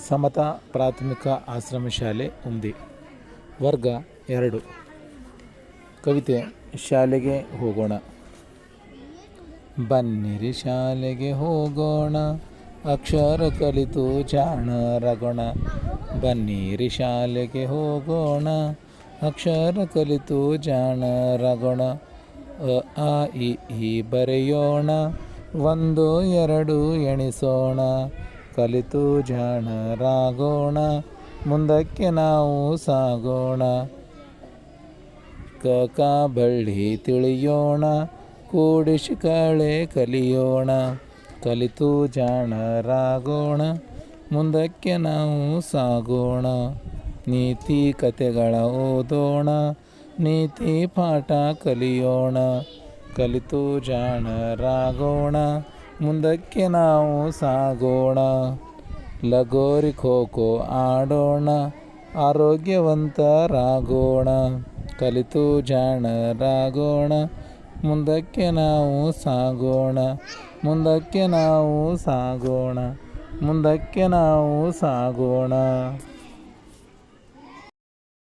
ಸಮತಾ ಪ್ರಾಥಮಿಕ ಆಶ್ರಮ ಶಾಲೆ ಉಂದಿ. ವರ್ಗ 2. ಕವಿತೆ ಶಾಲೆಗೆ ಹೋಗೋಣ. ಬನ್ನಿರಿ ಶಾಲೆಗೆ ಹೋಗೋಣ, ಅಕ್ಷರ ಕಲಿತು ಜಾಣರಾಗೋಣ. ಬನ್ನಿರಿ ಶಾಲೆಗೆ ಹೋಗೋಣ, ಅಕ್ಷರ ಕಲಿತು ಜಾಣರಾಗೋಣ. ಅ ಆ ಇ ಈ ಬರೆಯೋಣ, 1 2 ಎಣಿಸೋಣ. ಕಲಿತು ಜಾಣರಾಗೋಣ, ಮುಂದಕ್ಕೆ ನಾವು ಸಾಗೋಣ. ಕ ಕ ಬಳ್ಳಿ ತಿಳಿಯೋಣ, ಕೂಡಿಸಿ ಕಳೆ ಕಲಿಯೋಣ. ಕಲಿತು ಜಾಣರಾಗೋಣ, ಮುಂದಕ್ಕೆ ನಾವು ಸಾಗೋಣ. ನೀತಿ ಕಥೆಗಳ ಓದೋಣ, ನೀತಿ ಪಾಠ ಕಲಿಯೋಣ. ಕಲಿತು ಜಾಣರಾಗೋಣ, ಮುಂದಕ್ಕೆ ನಾವು ಸಾಗೋಣ. ಲಗೋರಿ ಖೋ ಖೋ ಆಡೋಣ, ಆರೋಗ್ಯವಂತರಾಗೋಣ. ಕಲಿತು ಜಾಣರಾಗೋಣ, ಮುಂದಕ್ಕೆ ನಾವು ಸಾಗೋಣ. ಮುಂದಕ್ಕೆ ನಾವು ಸಾಗೋಣ, ಮುಂದಕ್ಕೆ ನಾವು ಸಾಗೋಣ.